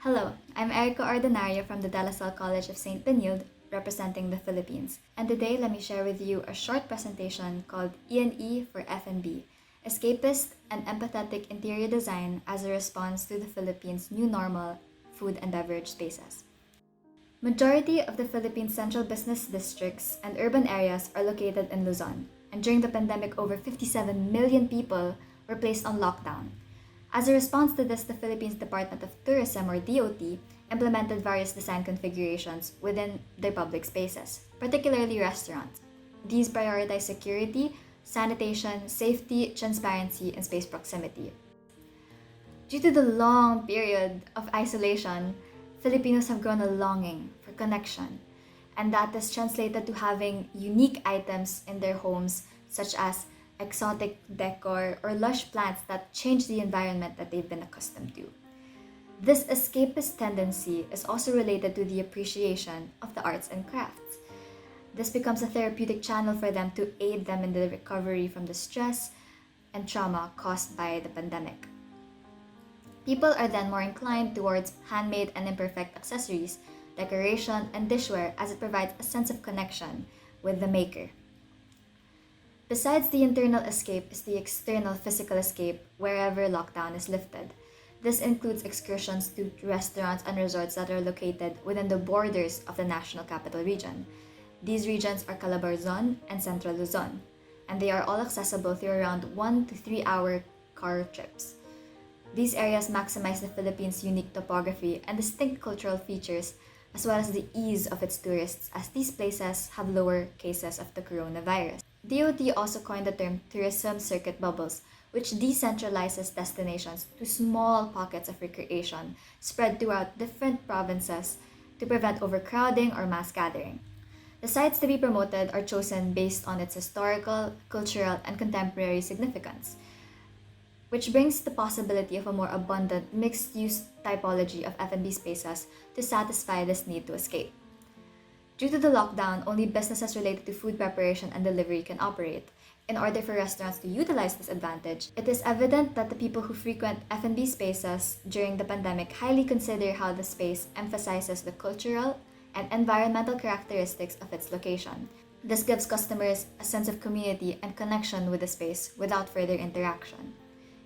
Hello, I'm Erica Ordinario from the De La Salle College of St. Benilde, representing the Philippines. And today, let me share with you a short presentation called E&E for F&B, Escapist and Empathetic Interior Design as a Response to the Philippines' New Normal Food and Beverage Spaces. Majority of the Philippines' central business districts and urban areas are located in Luzon, and during the pandemic, over 57 million people were placed on lockdown. As a response to this, the Philippines Department of Tourism, or DOT, implemented various design configurations within their public spaces, particularly restaurants. These prioritize security, sanitation, safety, transparency, and space proximity. Due to the long period of isolation, Filipinos have grown a longing for connection, and that is translated to having unique items in their homes, such as exotic decor or lush plants that change the environment that they've been accustomed to. This escapist tendency is also related to the appreciation of the arts and crafts. This becomes a therapeutic channel for them to aid them in the recovery from the stress and trauma caused by the pandemic. People are then more inclined towards handmade and imperfect accessories, decoration, and dishware as it provides a sense of connection with the maker. Besides the internal escape is the external physical escape wherever lockdown is lifted. This includes excursions to restaurants and resorts that are located within the borders of the National Capital Region. These regions are Calabarzon and Central Luzon, and they are all accessible through around 1 to 3 hour car trips. These areas maximize the Philippines' unique topography and distinct cultural features, as well as the ease of its tourists, as these places have lower cases of the coronavirus. DOT also coined the term tourism circuit bubbles, which decentralizes destinations to small pockets of recreation spread throughout different provinces to prevent overcrowding or mass gathering. The sites to be promoted are chosen based on its historical, cultural, and contemporary significance, which brings the possibility of a more abundant mixed-use typology of F&B spaces to satisfy this need to escape. Due to the lockdown, only businesses related to food preparation and delivery can operate. In order for restaurants to utilize this advantage, it is evident that the people who frequent F&B spaces during the pandemic highly consider how the space emphasizes the cultural and environmental characteristics of its location. This gives customers a sense of community and connection with the space without further interaction.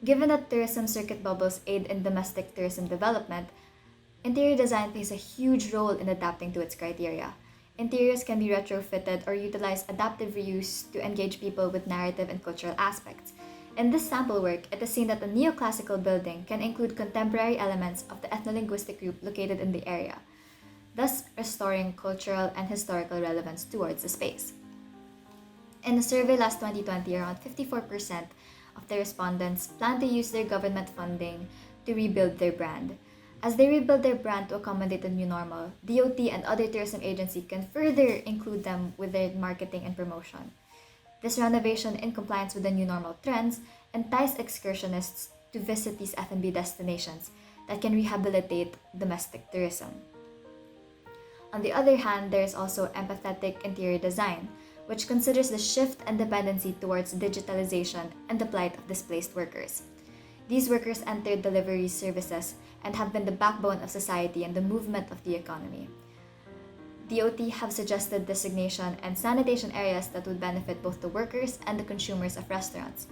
Given that tourism circuit bubbles aid in domestic tourism development, interior design plays a huge role in adapting to its criteria. Interiors can be retrofitted or utilize adaptive reuse to engage people with narrative and cultural aspects. In this sample work, it is seen that a neoclassical building can include contemporary elements of the ethno-linguistic group located in the area, thus restoring cultural and historical relevance towards the space. In a survey last 2020, around 54% of the respondents plan to use their government funding to rebuild their brand. As they rebuild their brand to accommodate the new normal, DOT and other tourism agencies can further include them with their marketing and promotion. This renovation, in compliance with the new normal trends, entice excursionists to visit these F&B destinations that can rehabilitate domestic tourism. On the other hand, there is also empathetic interior design, which considers the shift and dependency towards digitalization and the plight of displaced workers. These workers entered delivery services and have been the backbone of society and the movement of the economy. DOT have suggested designation and sanitation areas that would benefit both the workers and the consumers of restaurants.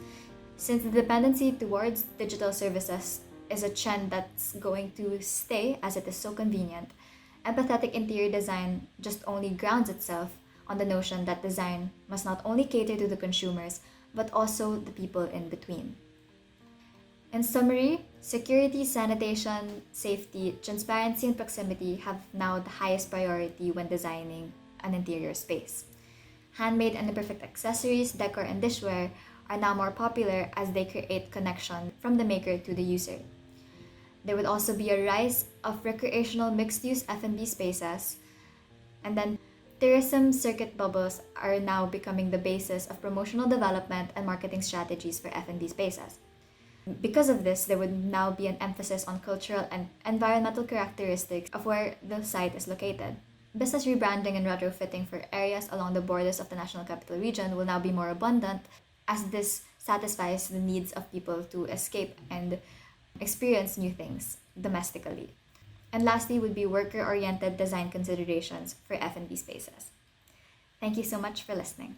Since the dependency towards digital services is a trend that's going to stay as it is so convenient, empathetic interior design just only grounds itself on the notion that design must not only cater to the consumers, but also the people in between. In summary, security, sanitation, safety, transparency, and proximity have now the highest priority when designing an interior space. Handmade and imperfect accessories, decor, and dishware are now more popular as they create connection from the maker to the user. There would also be a rise of recreational mixed-use F&B spaces, and then tourism circuit bubbles are now becoming the basis of promotional development and marketing strategies for F&B spaces. Because of this, there would now be an emphasis on cultural and environmental characteristics of where the site is located. Business rebranding and retrofitting for areas along the borders of the National Capital Region will now be more abundant, as this satisfies the needs of people to escape and experience new things domestically. And lastly would be worker-oriented design considerations for F&B spaces. Thank you so much for listening.